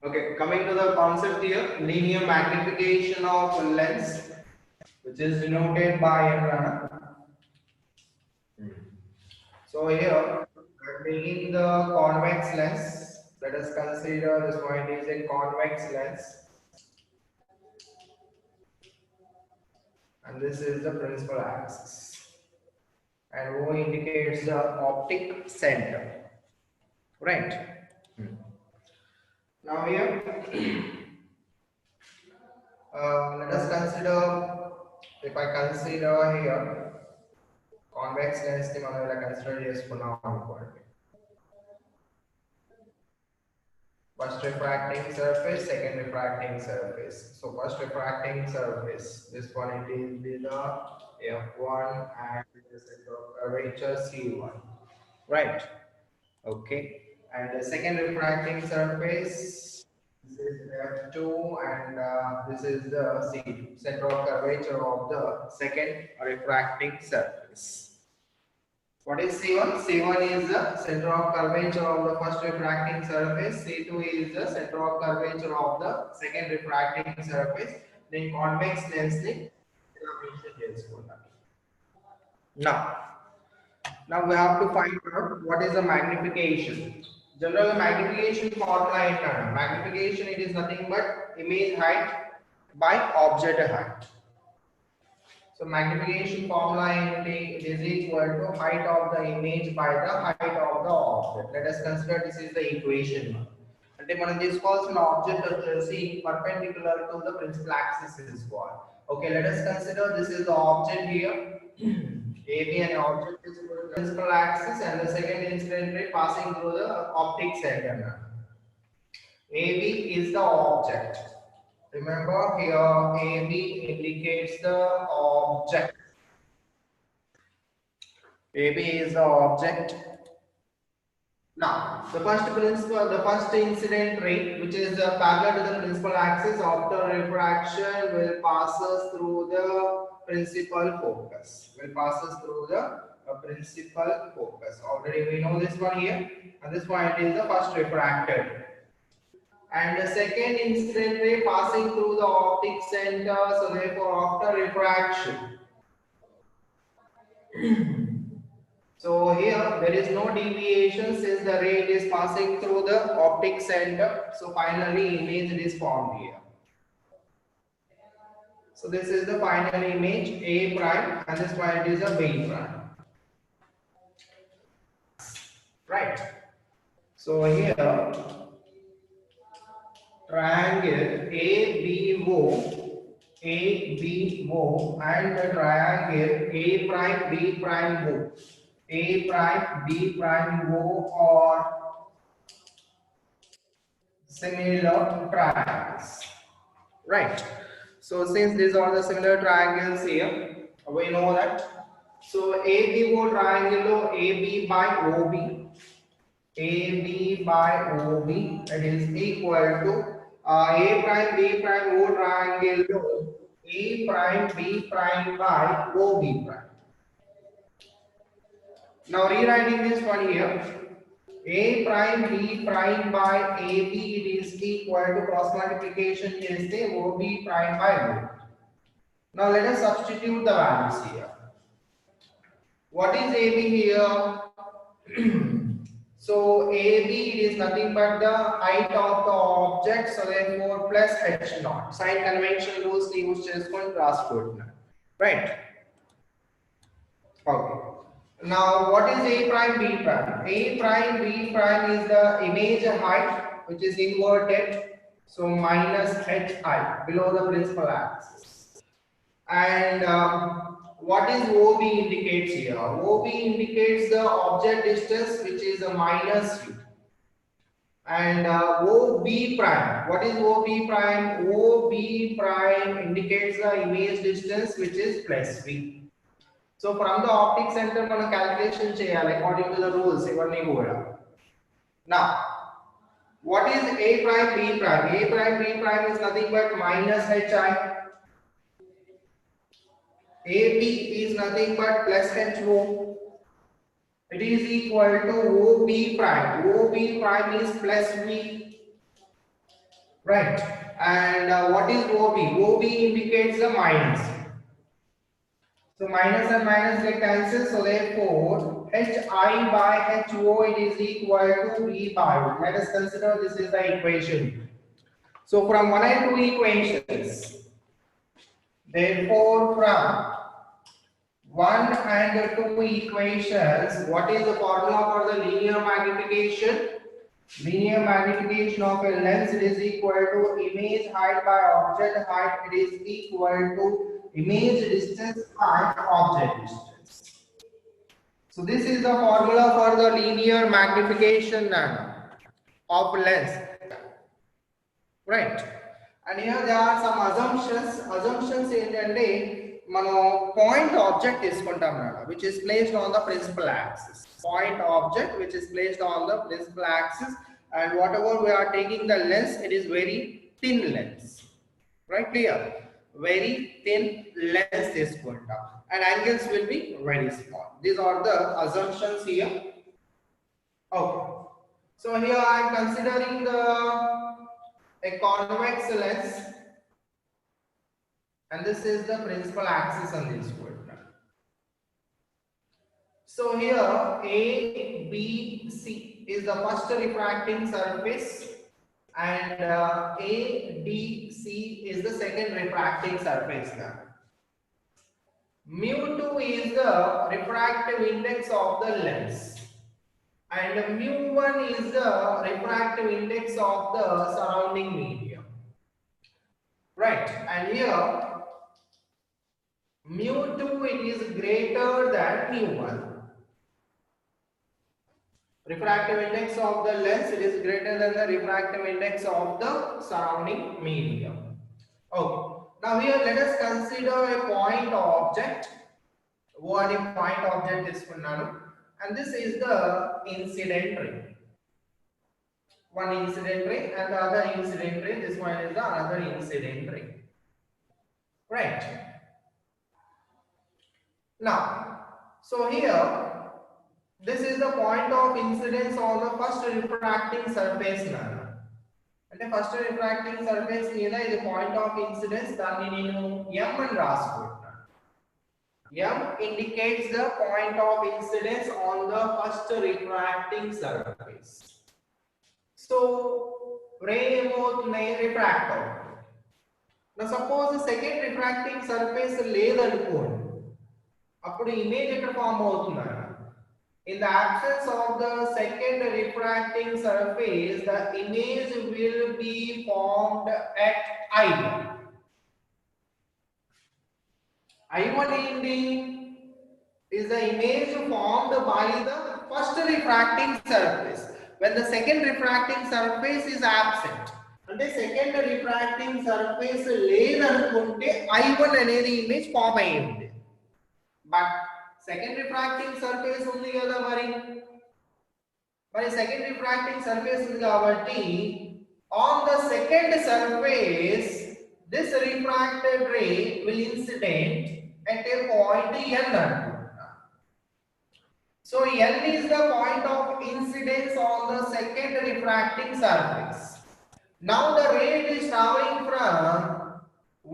Okay, coming to the concept here, linear magnification of lens, which is denoted by Rana. So here, we're taking the convex lens. Let us consider this point is a convex lens, and this is the principal axis. And O indicates the optic center, right? Now here, let us consider. If I consider here convex lens, the consider చేసుకున్నాం అనుకోండి. First refracting surface, second refracting surface. So first refracting surface, this one it is the F1 and the center of curvature C1, right? Okay. And the second refracting surface, this is F2 and this is the C2, center of curvature of the second refracting surface. What is C1? C1 is the center of curvature of the first refracting surface. C2 is the center of curvature of the second refracting surface. Then convex lens ni mention చేసుకుంటాం. Now we have to find out what is the magnification. General magnification formula ఏంటంటే magnification it is nothing but image height by object height. So magnification formula it is equal to height of the image by the height of the object. Let us consider this is the equation. అంటే మనం తీసుకోవాల్సిన object వచ్చేసి perpendicular to the principal axis తీసుకోవాలి. Okay, let us consider this is the object here. AB and object is the principal axis and the second incident ray passing through the optic center. AB is the object. Remember here AB indicates the object. AB is the object. Now, the first incident ray, which is parallel to the principal axis after refraction, will pass us through the principal focus. Principal focus. Already we know this one here, and this one it is the first refracted. And the second incident ray passing through the optic center, so therefore after refraction. So here there is no deviation since the ray is passing through the optic center. So finally image is formed here. So this is the final image A prime and this one it is a B prime. Right. So here triangle ABO and the triangle A prime B prime O. A prime B prime O are similar triangles, right? So since these are the similar triangles here, we know that. So ABO triangle AB by OB, AB by OB, it is equal to A prime B prime O triangle A prime B prime by OB prime. Now rewriting this one here, A prime B prime by AB it is equal to cross multiplication is the OB prime by OB. Now let us substitute the values here. What is AB here? So AB is nothing but the height of the object, so therefore plus h naught. Sign convention rules use చేసుకొని రాసుకుంటున్నాను, right? Okay. Now what is A prime B prime? A prime B prime is the image height which is inverted, so minus hi below the principal axis. And what is OB indicates here? OB indicates the object distance which is a minus u. And OB prime, what is OB prime? OB prime indicates the image distance which is plus v. So from the optic center మనం calculation చేయాలి according to the rules ఇవన్నీ కూడా. Now what is A prime B prime? A prime B prime is nothing but minus hi. AB is nothing but plus HO. It is equal to OB prime. OB prime is plus V. right? And what is OB? OB indicates the minus. So minus and minus get cancelled. So therefore, HI by HO it is equal to V by. Let us consider this is the equation. So from 1 and 2 equations, therefore from 1 and 2 equations, what is the formula for the linear magnification? Linear magnification of a lens is equal to image height by object height. It is equal to image distance by object distance. So this is the formula for the linear magnification of lens. Right. And here there are some assumptions. Assumptions ఏంటంటే మనం point object తీసుకుంటాం అన్నమాట, which is placed on the principal axis. Point object which is placed on the principal axis, and whatever we are taking the lens, it is very thin lens. Right, clear? Very thin lens తీసుకుంటాం, and angles will be very small. These are the assumptions here. Okay. So here I am considering a convex lens, and this is the principal axis on this one. So here A, B, C is the first refracting surface, and A, D, C is the second refracting surface now. Mu2 is the refractive index of the lens, and mu1 is the refractive index of the surrounding medium. Right, and here mu2 it is greater than mu1. Refractive index of the lens, it is greater than the refractive index of the surrounding medium. Okay. Now here let us consider a point object. What a point object is kunnanu, and this is the incident ray. One incident ray and the other incident ray. This one is the another incident ray. Right. Now, so here this is the point of incidence on the first refracting surface now. అంటే first refracting surface మీద ఇది point of incidence, దాన్ని నేను m అని రాసుకుంటున్నాను. m indicates the point of incidence on the first refracting surface. So ray ఏమవుతుంది, refract అవుతుంది. Now suppose second refracting surface లేదనుకోండి, అప్పుడు ఇమేజ్ ఎక్కడ ఫామ్ అవుతుంది? In the absence of the second refracting surface, the image will be formed at I1. I1 is the image formed by the first refracting surface when the second refracting surface is absent. అంటే second refracting surface లేదనుకుంటే I1 అనేది image form అయ్యింది. But second refracting surface ఉంది కదా, మరి second refracting surface ఉంది కాబట్టి on the second surface this refracted ray will incident at a point n అనుకుంటా. So n is the point of incidence on the second refracting surface. Now the ray is traveling from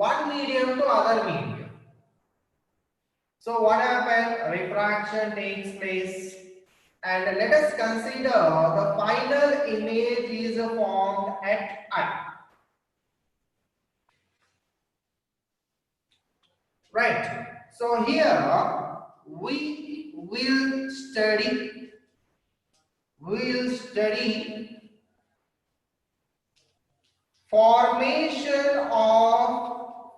one medium to other medium. So what happens? Refraction takes place, and let us consider the final image is formed at I. Right. So here we will study formation of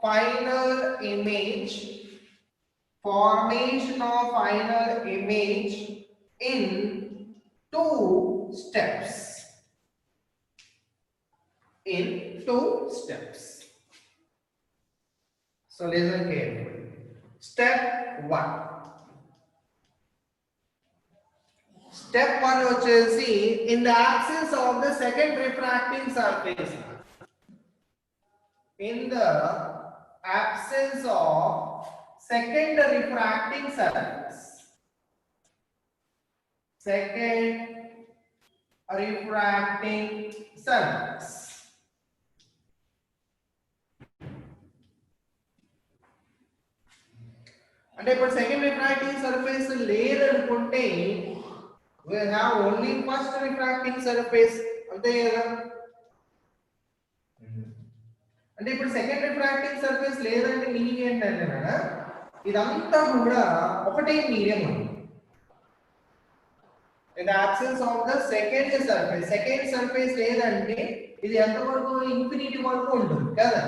final image. Formation of final image in two steps. So listen carefully. Step 1. Step 1 వచ్చేసి in the absence of the second refracting surface. In the absence of second refracting surface. Second refracting surface. అంటే ఇప్పుడు second refracting surface లేదనుకుంటే we have only first refracting surface అంతే కదా. అంటే ఇప్పుడు second refracting surface లేదంటే meaning ఏంటంటే madam ఇదంతా కూడా ఒకటే మీడియం ఉంది. in the absence of the second surface లేదంటే ఇది ఎంత వరకు ఇన్ఫినిటీ వరకు ఉంటుంది కదా.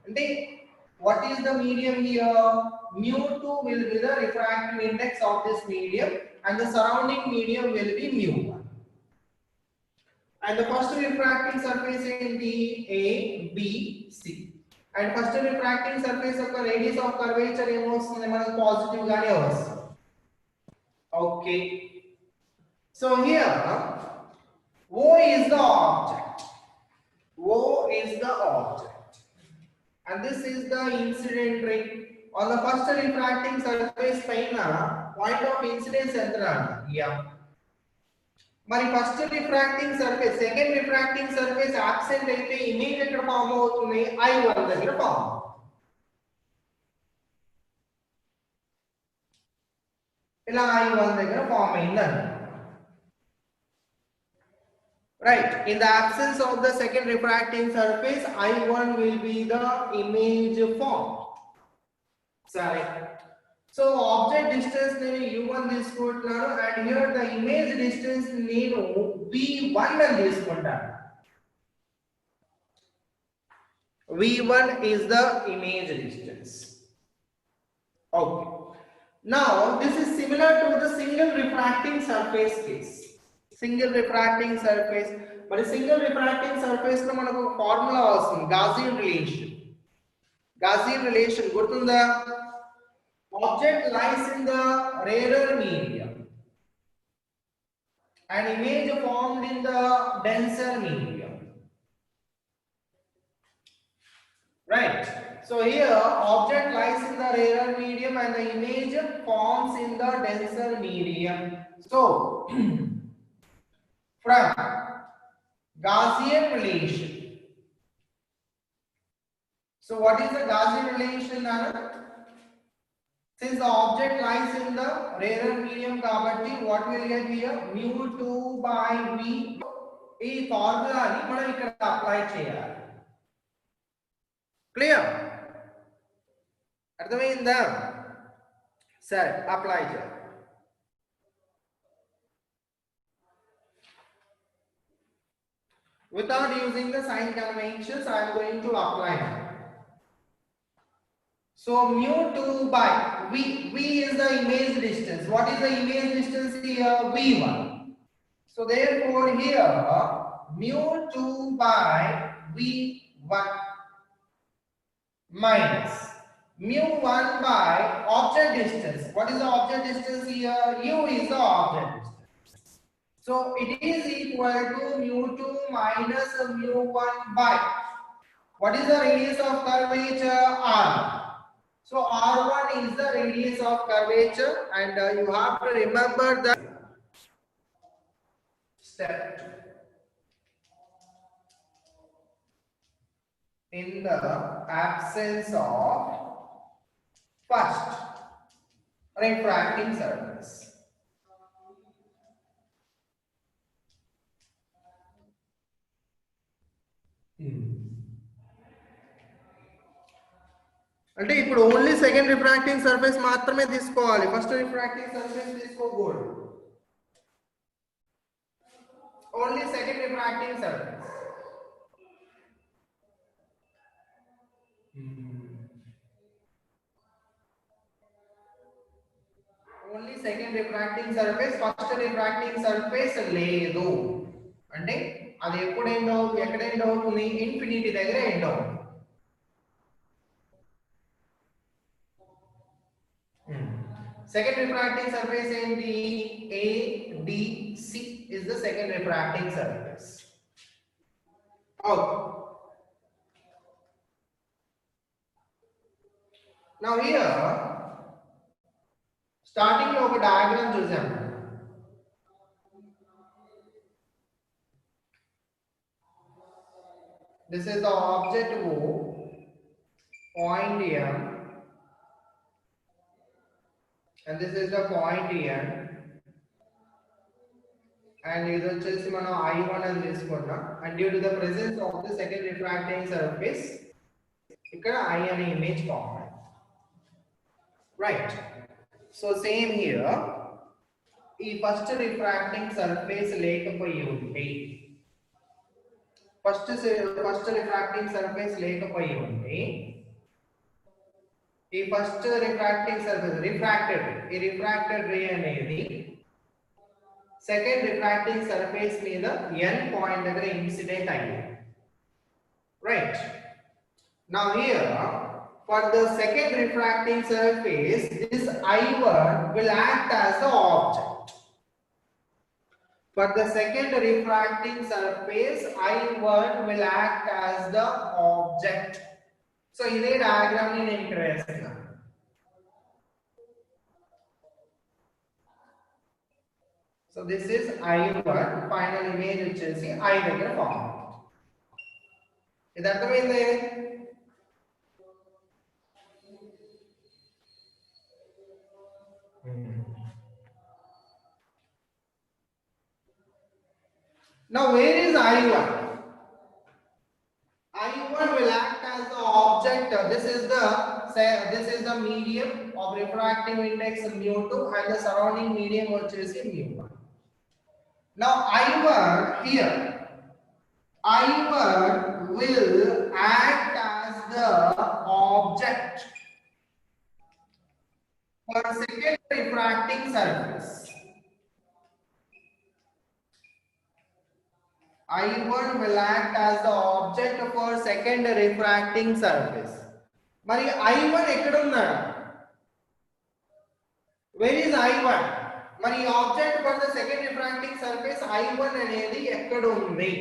అంటే what is the medium here? mu2 will be the refractive index of this medium and the surrounding medium will be mu1. And the first refracting surface ఏంటి A B C. And first refracting surface యొక్క radius of curvature ఏమొస్తుంది మనకు positive గానే వస్తుంది. Okay. So here O is the object. O is the object. And this is the incident ray. On the first refracting surface పైన point of incidence ఎంత రావాలి? M. మరి first refracting surface second refracting surface absent అయితే image ఎక్కడ form అవుతుంది? I1 దగ్గర form. ఇలా I1 దగ్గర ఫామ్ అయిందండి. Right, in the absence of the second refracting surface I1 will be the image formed. Sorry. So object distance నేను u1 తీసుకుంటున్నాను and here the image distance నేను v1 అని తీసుకుంటాను. v1 is the image distance. Okay. Now this is similar to the single refracting surface case. Single refracting surface మరి single refracting surface లో మనకు ఒక formula వస్తుంది గాసియన్ రిలేషన్ గుర్తుందా? Object lies in the rarer medium and image formed in the denser medium. Right, so here object lies in the rarer medium and the image forms in the denser medium. So from Gaussian relation. So what is the Gaussian relation, Nana? Since the object lies in the rarer medium, kabatti what will get here? mu2 by v. ఈ ఫార్ములాని మనం ఇక్కడ apply చేయాలి. Clear? అర్థమైందా? సరే, apply చేయాలి. Without using the sign conventions, I am going to apply now. So mu2 by v is the image distance. What is the image distance here? v1. So therefore here mu2 by v1 minus mu1 by object distance. What is the object distance here? U is the object distance. So it is equal to mu2 minus mu1 by what is the radius of curvature? R. So R1 is the radius of curvature and you have to remember that step in the absence of first refracting surface. అంటే ఇప్పుడు only second refracting surface మాత్రమే తీసుకోవాలి, first refracting surface తీసుకోకూడదు. Only second refracting surface. Only second refracting surface, first refracting surface లేదు అంటే అది ఎప్పుడు end అవుతుంది, ఎక్కడ ఎండ్ అవుతుంది? ఇన్ఫినిటీ దగ్గర ఎండ్ అవుతుంది. Second refracting surface ఏంటి? ADC is the second refracting surface. Okay. Now here starting లో ఒక డయాగ్రామ్ చూసాం. This is the object O, point M, and this is the point here, and ఇది వచ్చేసి మనం I1 అని తీసుకున్నాం, and due to the presence of the second refracting surface ఇక్కడ I అనే image form అయింది. Right, so same here, ఈ first refracting surface లేకపోయి ఉంటే, ఫస్ట్ రిఫ్రాక్టింగ్ సర్ఫేస్ లేకపోయి ఉంటే ఈ ఫస్ట్ రిఫ్రాక్టింగ్ సర్ఫేస్ ఈ రిఫ్రాక్టెడ్ రే అనేది సెకండ్ రిఫ్రాక్టింగ్ సర్ఫేస్ మీద n పాయింట్ దగ్గర ఇన్సిడెంట్ అయ్యింది. Right, now here for the second refracting surface this I1 will act as the object. For the second refracting surface I1 will act as the object. So ఇదే diagram ని నేను ఇక్కడ వేస్తున్నా. So this is I1, final image వచ్చేసి I దగ్గర form. ఇది అర్థమైంది? Now where is I1? I1 will act as the object. This is the medium of refractive index mu2 and the surrounding medium వచ్చేసి mu1. Now I1 here, I1 will act as the object for second refracting surface. I1 will act as the object for second refracting surface. మరి I1 ఎక్కడ ఉన్నాడు? Where is I1? మరి object for the second refracting surface I1 అనేది ఎక్కడ ఉంది?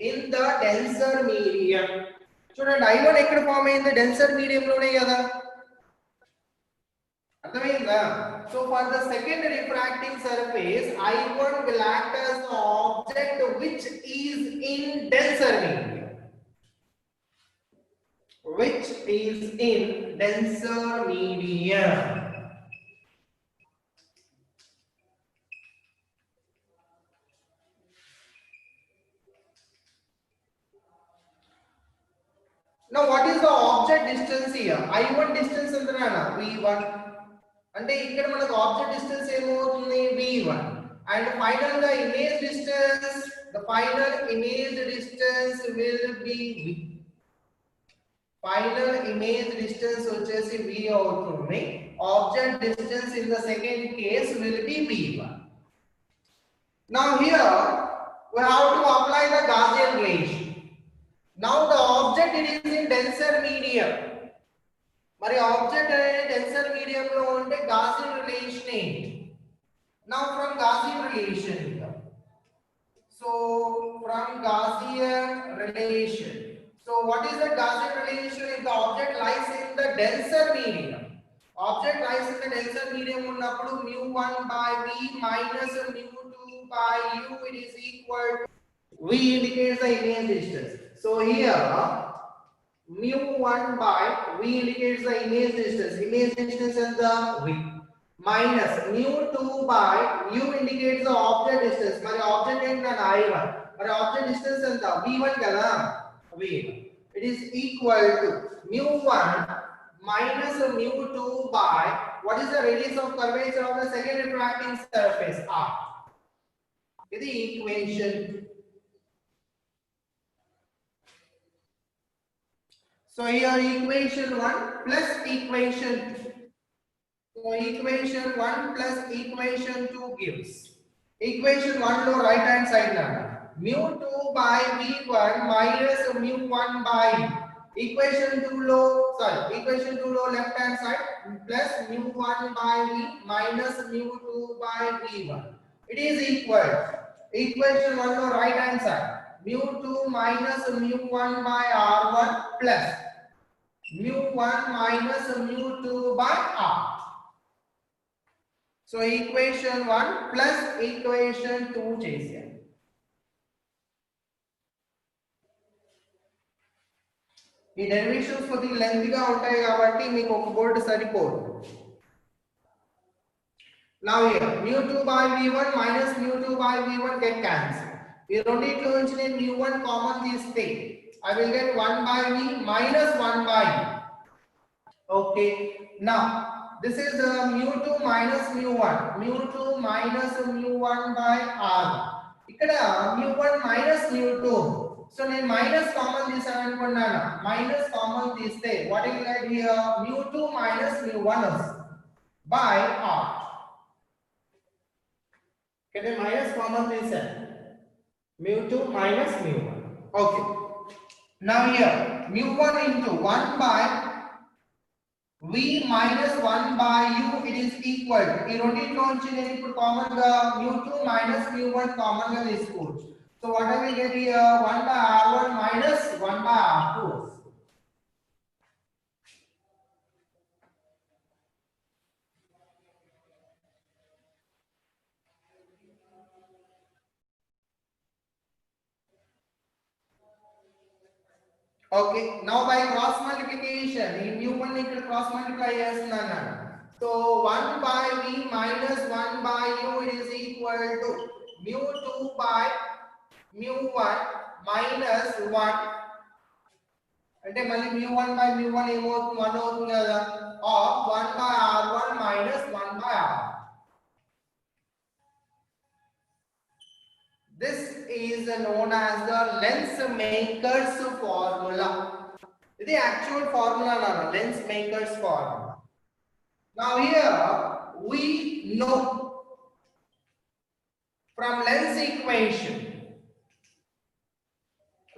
In the denser medium. చూడండి I1 ఎక్కడ form అయింది? డెన్సర్ మీడియం లోనే కదా. అర్థమైందా? So for the second refracting surface I1 will act as the object which is in denser medium. Which is in denser medium. Now what is the object distance here? I1 distance ఎంతనా? V1. అంటే ఇక్కడ మనకు object distance ఏమవుతుంది? V1. And final the image distance, the final image distance will be V. Final image distance వచ్చేసి V అవుతుంది. Object distance in the second case will be V1. Now here we have to apply the Gaussian relation. Now the object it is in denser medium. మరి object అనేది denser medium లో ఉంటే Gaussian relation ఏంటి? Now from Gaussian relation, so from Gaussian relation, so what is the Gaussian relation? If the object lies in the denser medium, object lies in the denser medium ఉన్నప్పుడు mu1 by v minus mu2 by u, it is equal to, v indicates the image distance, so here mu1 by v indicates the image distance and the v, minus mu2 by u indicates the object distance. మరి object ఏంటంటే I1, మరి object distance ఎంత? v1 కదా, v1. It is equal to mu1 minus mu2 by what is the radius of curvature of the second refracting surface, r. ఇది equation. So here equation 1 plus equation 2. So equation 1 plus equation 2 gives, equation 1 lo right hand side na mu2 by v1 minus mu1 by equation 2 lo left hand side plus mu1 by v minus mu2 by v1, it is equal, equation 1 lo right hand side mu2 minus mu1 by r1 plus mu1 minus mu2 by r. So equation 1 plus equation 2 చేసాం. ఈ derivations కొద్దిగా లెంతీగా ఉంటాయి కాబట్టి మీకు ఒక board సరిపోదు. Now here, mu2 by v1 minus mu2 by v1 get cancelled. We don't need to mention mu1 common these things. I will get 1 by v minus 1 by u. Okay. Now, this is mu2 minus mu1. Mu2 minus mu1 by r. ఇక్కడ mu1 minus mu2. So, నేను minus common తీసాను అనుకున్నాను. Minus common తీస్తే what will get here? mu2 minus mu1 by r. Okay, minus common తీసాను. mu2 minus mu1. Okay. Now here, mu1 into 1 by v minus 1 by u, it is equal to, ఈ రెండింటిలో నుంచి నేను ఇప్పుడు common గా mu2 minus mu1 common గా తీసుకోవచ్చు. So what I will get here, 1 by r1 minus 1 by r2. Okay, now by cross multiplication, in mu1 ఇక్కడ cross multiply చేస్తున్నాను. So 1 by v minus 1 by u, it is equal to mu2 by mu1 minus 1. అంటే మళ్ళీ mu1 by mu1 ఏమవుతుంది? 1 అవుతుంది కదా. Of 1 by r1 minus 1 by r. This is known as the Lensmaker's formula. The actual formula, Lensmaker's formula. Now here we know from Lenz equation.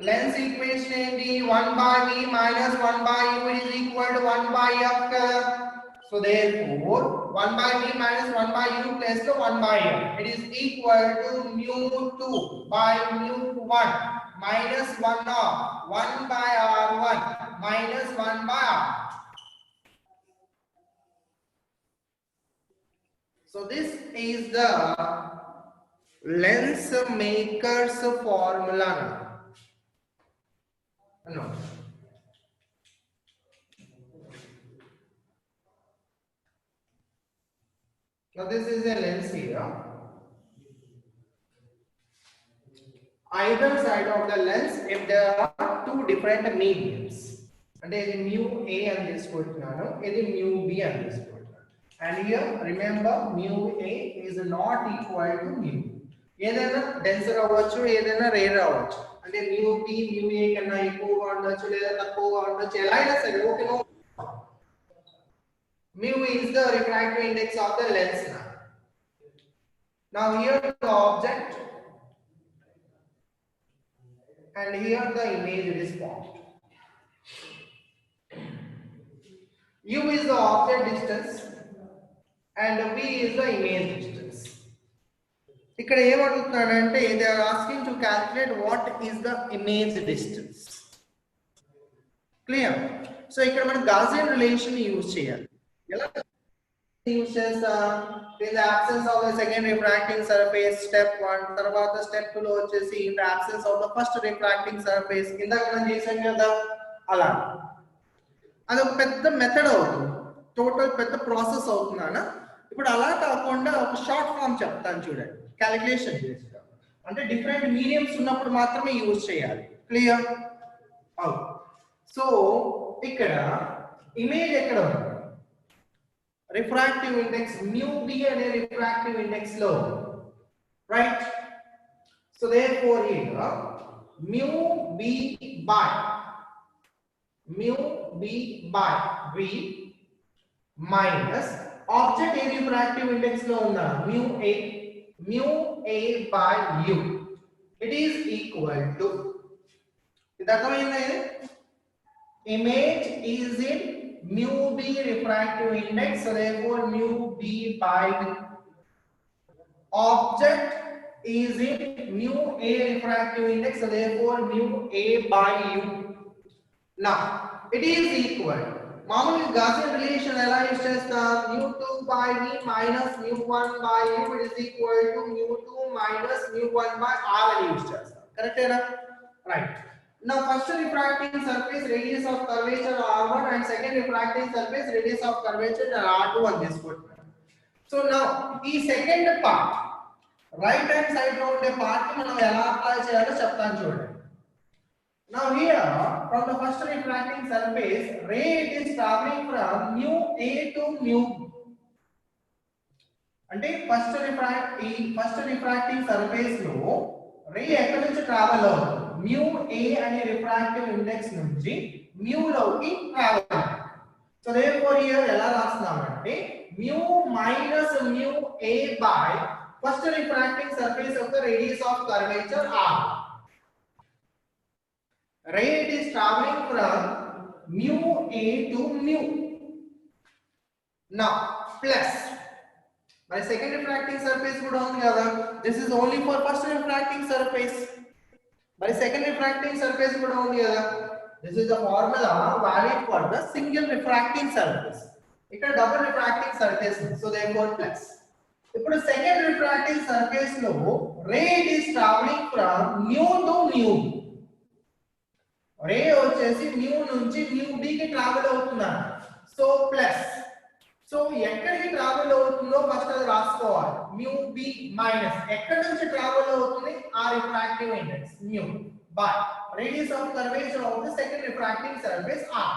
Lenz equation is 1 by v minus 1 by u is equal to 1 by f. So therefore 1 by v minus 1 by u plus the 1 by f. It is equal to mu2 by mu1 minus 1 of 1 by r1 minus 1 by r. So this is the Lensmaker's formula. No. Now this is a lens here. Either side of the lens, if there are two different mediums, and it is mu a and this quotidiano, it is mu b and this quotidiano. And here remember mu a is not equal to mu. ఏదైనా denser అవ్వచ్చు, ఏదైనా rare అవ్వచ్చు. అంటే mu b mu a కన్నా ఎక్కువగా ఉండొచ్చు లేదా తక్కువగా ఉండొచ్చు, ఎలా అయినా సరే ఓకేనో. Mu is the refractive index of the lens. Now here the object and here the image is formed. U is the object distance and V is the image distance. ఇక్కడ ఏమడుగుతున్నాడంటే they are asking to calculate what is the image distance. Clear? So ఇక్కడ మనం Gaussian relation use చేయాలి. ఎలా use చేస్తా? In the absence of the second refracting surface, step 1, తర్వాత step 2 లో వచ్చేసి in the absence of the first refracting surface, ఇందాక మనం చేసాం కదా అలా. అది ఒక పెద్ద మెథడ్ అవుతుంది, టోటల్ పెద్ద ప్రాసెస్ అవుతుందన్న. ఇప్పుడు అలా కాకుండా ఒక షార్ట్ ఫామ్ చెప్తాను చూడండి, క్యాలిక్యులేషన్ చేస్తాం. అంటే డిఫరెంట్ మీడియంస్ ఉన్నప్పుడు మాత్రమే యూజ్ చేయాలి. క్లియర్? సో ఇక్కడ ఇమేజ్ ఎక్కడ ఉంది? refractive index mu b and refractive index low, right? So therefore here mu b by v minus object a refractive index low unda mu a by u, it is equal to, ida arthamainda idi, image is in mu b refractive index, so therefore mu b by v. Object is in mu a refractive index, so therefore mu a by u. Now it is equal, మామూలుగా Gaussian relation ఎలా use చేస్తాం? mu2 by v minus mu1 by u, it is equal to mu2 minus mu1 by r అని use చేస్తాం. కరెక్టేనా? Right. Now first refracting surface radius of curvature r1 and second refracting surface radius of curvature r2 అని తీసుకుంటున్నాం. So now ఈ second part right hand side లో ఉండే part ని మనం ఎలా అప్లై చేయాలో చెప్తాను చూడండి. Now here from the first refracting surface ray it is traveling from mu A to mu B. అంటే ఫస్ట్ రిఫ్రాక్టింగ్ సర్ఫేస్ లో రే ఎక్కడి నుంచి ట్రావెల్ అవుతుంది mu A అనే రిఫ్రాక్టివ్ ఇండెక్స్ నుంచి mu లోకి ట్రావెల్. సో therefore here ఎలా రాస్తున్నామంటే mu minus mu A by first refracting surface of the radius of curvature R. Ray it is traveling from mu A to mu. Now plus my second refracting surface would on the other. This is only for first refracting surface. My second refracting surface would on the other. This is the formula valid for the single refracting surface. It a double refracting surface, so therefore plus. ఇప్పుడు second refracting surface లో రే is traveling from mu to mu. రే వచ్చేసి mu నుంచి mu b కి travel అవుతుందా, so plus. So ఎక్కడికి travel అవుతుందో first అది రాసుకోవాలి. mu b మైనస్ ఎక్కడి నుంచి ట్రావెల్ అవుతుంది ఆ refractive index mu by radius of curvature of the second refracting surface r.